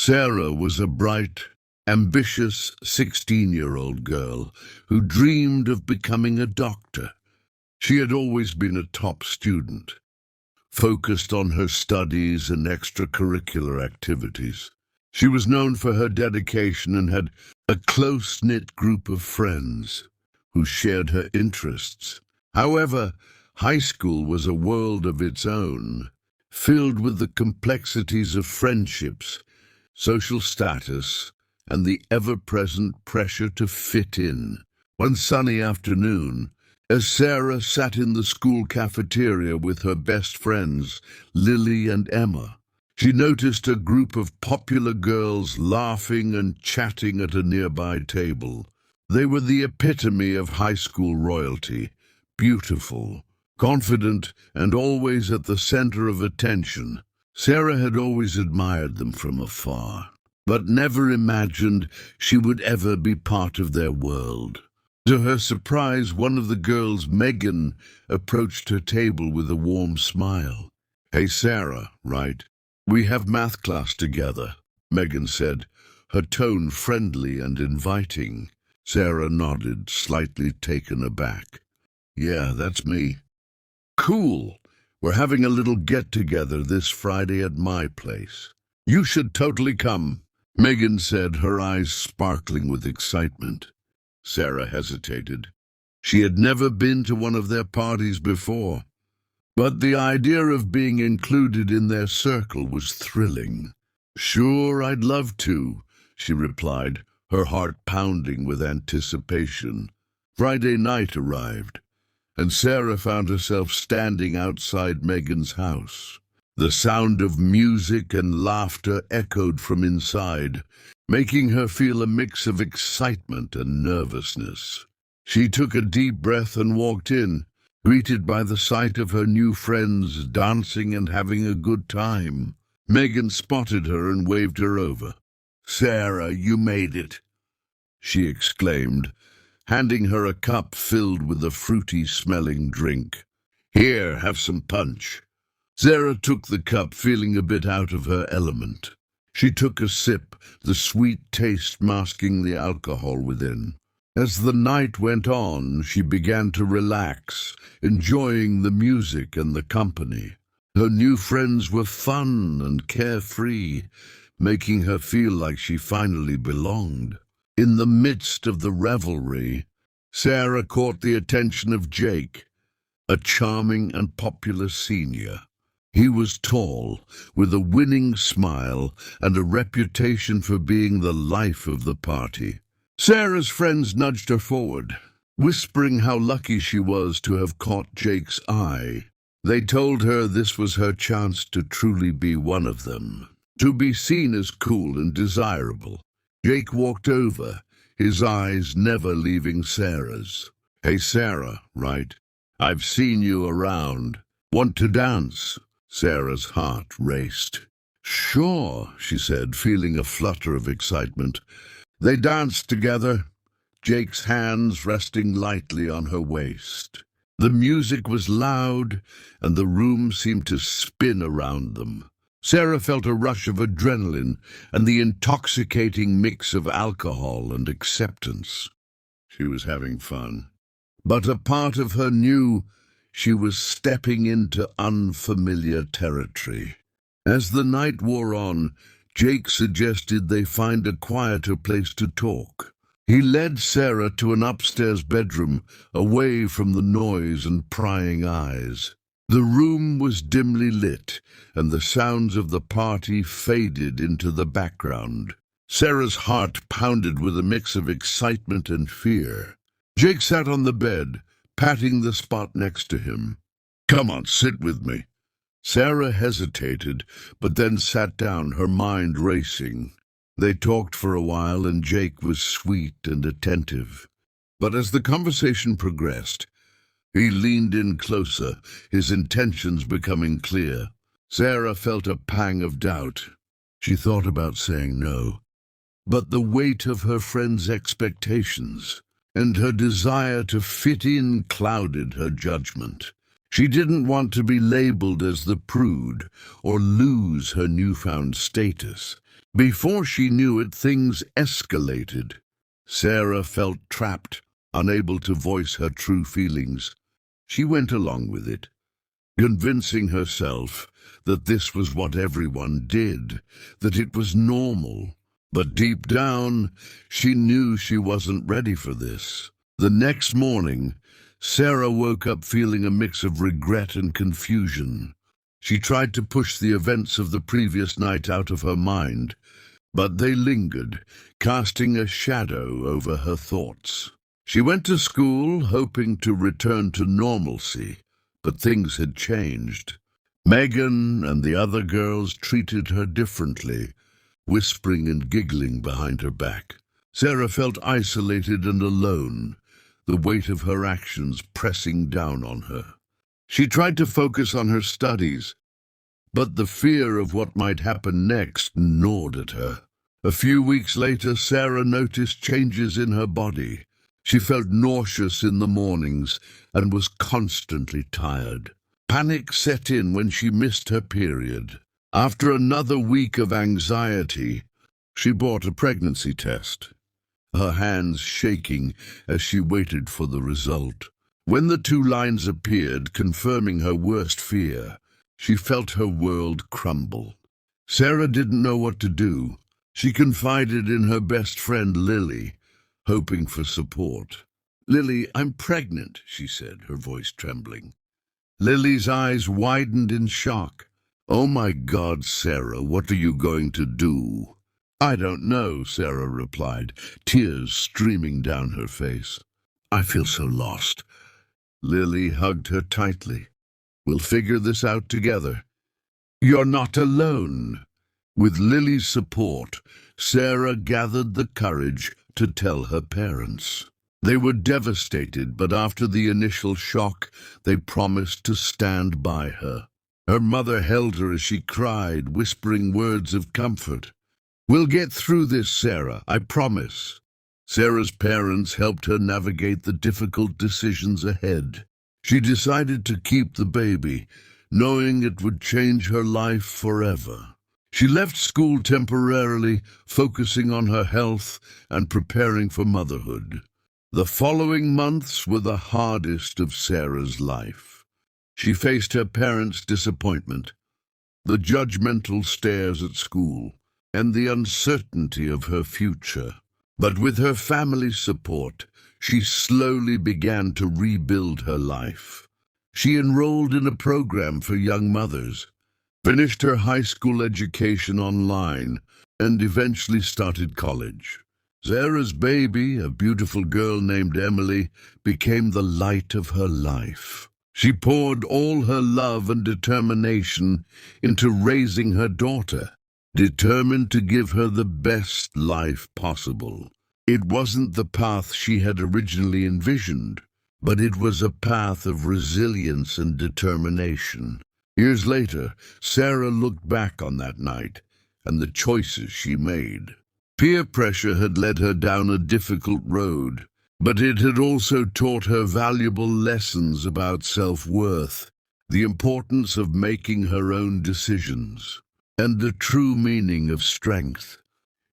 Sarah was a bright, ambitious 16-year-old girl who dreamed of becoming a doctor. She had always been a top student, focused on her studies and extracurricular activities. She was known for her dedication and had a close-knit group of friends who shared her interests. However, high school was a world of its own, filled with the complexities of friendships, social status, and the ever-present pressure to fit in. One sunny afternoon, as Sarah sat in the school cafeteria with her best friends, Lily and Emma, she noticed a group of popular girls laughing and chatting at a nearby table. They were the epitome of high school royalty, beautiful, confident, and always at the center of attention. Sarah had always admired them from afar, but never imagined she would ever be part of their world. To her surprise, one of the girls, Megan, approached her table with a warm smile. "Hey, Sarah, right? We have math class together," Megan said, her tone friendly and inviting. Sarah nodded, slightly taken aback. "Yeah, that's me." "Cool. We're having a little get-together this Friday at my place. You should totally come," Megan said, her eyes sparkling with excitement. Sarah hesitated. She had never been to one of their parties before, but the idea of being included in their circle was thrilling. "Sure, I'd love to," she replied, her heart pounding with anticipation. Friday night arrived, and Sarah found herself standing outside Megan's house. The sound of music and laughter echoed from inside, making her feel a mix of excitement and nervousness. She took a deep breath and walked in, greeted by the sight of her new friends dancing and having a good time. Megan spotted her and waved her over. "Sarah, you made it," she exclaimed, handing her a cup filled with a fruity-smelling drink. "Here, have some punch." Sarah took the cup, feeling a bit out of her element. She took a sip, the sweet taste masking the alcohol within. As the night went on, she began to relax, enjoying the music and the company. Her new friends were fun and carefree, making her feel like she finally belonged. In the midst of the revelry, Sarah caught the attention of Jake, a charming and popular senior. He was tall, with a winning smile and a reputation for being the life of the party. Sarah's friends nudged her forward, whispering how lucky she was to have caught Jake's eye. They told her this was her chance to truly be one of them, to be seen as cool and desirable. Jake walked over, his eyes never leaving Sarah's. "Hey, Sarah, right? I've seen you around. Want to dance?" Sarah's heart raced. "Sure," she said, feeling a flutter of excitement. They danced together, Jake's hands resting lightly on her waist. The music was loud, and the room seemed to spin around them. Sarah felt a rush of adrenaline and the intoxicating mix of alcohol and acceptance. She was having fun. But a part of her knew she was stepping into unfamiliar territory. As the night wore on, Jake suggested they find a quieter place to talk. He led Sarah to an upstairs bedroom, away from the noise and prying eyes. The room was dimly lit, and the sounds of the party faded into the background. Sarah's heart pounded with a mix of excitement and fear. Jake sat on the bed, patting the spot next to him. "Come on, sit with me." Sarah hesitated, but then sat down, her mind racing. They talked for a while, and Jake was sweet and attentive. But as the conversation progressed, he leaned in closer, his intentions becoming clear. Sarah felt a pang of doubt. She thought about saying no, but the weight of her friend's expectations and her desire to fit in clouded her judgment. She didn't want to be labeled as the prude or lose her newfound status. Before she knew it, things escalated. Sarah felt trapped, unable to voice her true feelings. She went along with it, convincing herself that this was what everyone did, that it was normal. But deep down, she knew she wasn't ready for this. The next morning, Sarah woke up feeling a mix of regret and confusion. She tried to push the events of the previous night out of her mind, but they lingered, casting a shadow over her thoughts. She went to school, hoping to return to normalcy, but things had changed. Megan and the other girls treated her differently, whispering and giggling behind her back. Sarah felt isolated and alone, the weight of her actions pressing down on her. She tried to focus on her studies, but the fear of what might happen next gnawed at her. A few weeks later, Sarah noticed changes in her body. She felt nauseous in the mornings and was constantly tired. Panic set in when she missed her period. After another week of anxiety, she bought a pregnancy test, her hands shaking as she waited for the result. When the 2 lines appeared, confirming her worst fear, she felt her world crumble. Sarah didn't know what to do. She confided in her best friend Lily, hoping for support. "Lily, I'm pregnant," she said, her voice trembling. Lily's eyes widened in shock. "Oh my God, Sarah, what are you going to do?" "I don't know," Sarah replied, tears streaming down her face. "I feel so lost." Lily hugged her tightly. "We'll figure this out together." "You're not alone." With Lily's support, Sarah gathered the courage to tell her parents. They were devastated, but after the initial shock, they promised to stand by her. Her mother held her as she cried, whispering words of comfort. "We'll get through this, Sarah, I promise." Sarah's parents helped her navigate the difficult decisions ahead. She decided to keep the baby, knowing it would change her life forever. She left school temporarily, focusing on her health and preparing for motherhood. The following months were the hardest of Sarah's life. She faced her parents' disappointment, the judgmental stares at school, and the uncertainty of her future. But with her family's support, she slowly began to rebuild her life. She enrolled in a program for young mothers, finished her high school education online, and eventually started college. Sarah's baby, a beautiful girl named Emily, became the light of her life. She poured all her love and determination into raising her daughter, determined to give her the best life possible. It wasn't the path she had originally envisioned, but it was a path of resilience and determination. Years later, Sarah looked back on that night and the choices she made. Peer pressure had led her down a difficult road, but it had also taught her valuable lessons about self-worth, the importance of making her own decisions, and the true meaning of strength.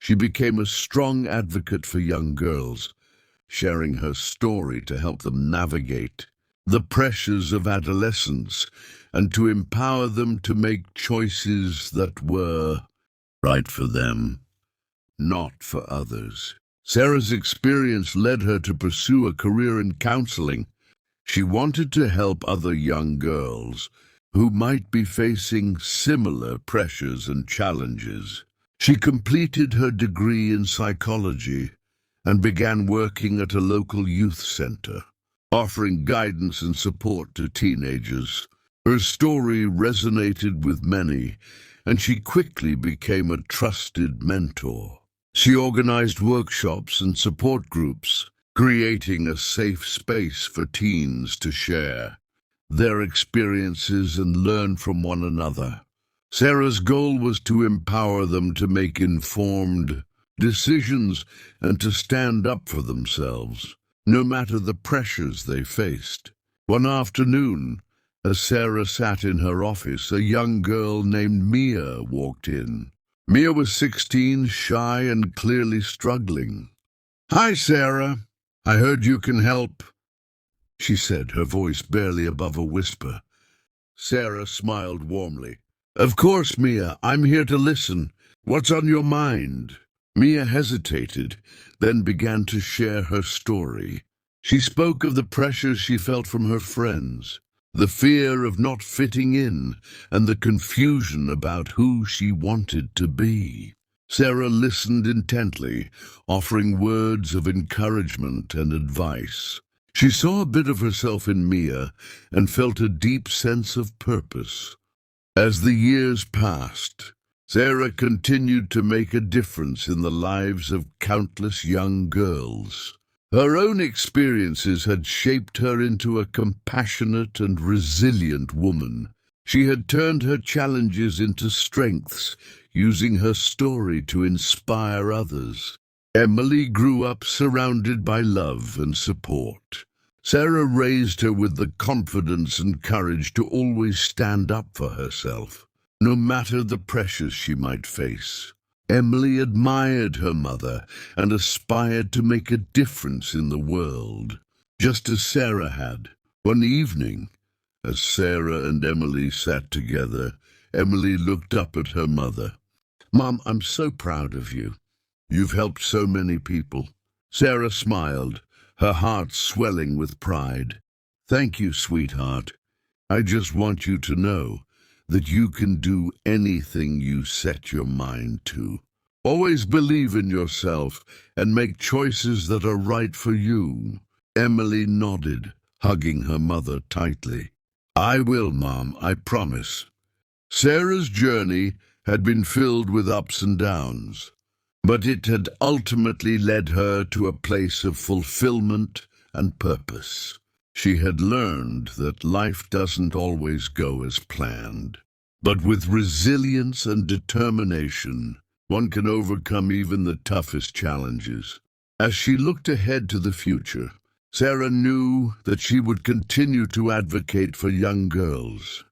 She became a strong advocate for young girls, sharing her story to help them navigate the pressures of adolescence and to empower them to make choices that were right for them, not for others. Sarah's experience led her to pursue a career in counseling. She wanted to help other young girls who might be facing similar pressures and challenges. She completed her degree in psychology and began working at a local youth center, offering guidance and support to teenagers. Her story resonated with many, and she quickly became a trusted mentor. She organized workshops and support groups, creating a safe space for teens to share their experiences and learn from one another. Sarah's goal was to empower them to make informed decisions and to stand up for themselves, no matter the pressures they faced. One afternoon, as Sarah sat in her office, a young girl named Mia walked in. Mia was 16, shy and clearly struggling. "Hi, Sarah. I heard you can help," she said, her voice barely above a whisper. Sarah smiled warmly. "Of course, Mia. I'm here to listen. What's on your mind?" Mia hesitated, then began to share her story. She spoke of the pressures she felt from her friends, the fear of not fitting in, and the confusion about who she wanted to be. Sarah listened intently, offering words of encouragement and advice. She saw a bit of herself in Mia and felt a deep sense of purpose. As the years passed, Sarah continued to make a difference in the lives of countless young girls. Her own experiences had shaped her into a compassionate and resilient woman. She had turned her challenges into strengths, using her story to inspire others. Emily grew up surrounded by love and support. Sarah raised her with the confidence and courage to always stand up for herself, no matter the pressures she might face. Emily admired her mother and aspired to make a difference in the world, just as Sarah had. One evening, as Sarah and Emily sat together, Emily looked up at her mother. "Mom, I'm so proud of you. You've helped so many people." Sarah smiled, her heart swelling with pride. "Thank you, sweetheart. I just want you to know that you can do anything you set your mind to. Always believe in yourself and make choices that are right for you." Emily nodded, hugging her mother tightly. "I will, Mom, I promise." Sarah's journey had been filled with ups and downs, but it had ultimately led her to a place of fulfillment and purpose. She had learned that life doesn't always go as planned, but with resilience and determination, one can overcome even the toughest challenges. As she looked ahead to the future, Sarah knew that she would continue to advocate for young girls.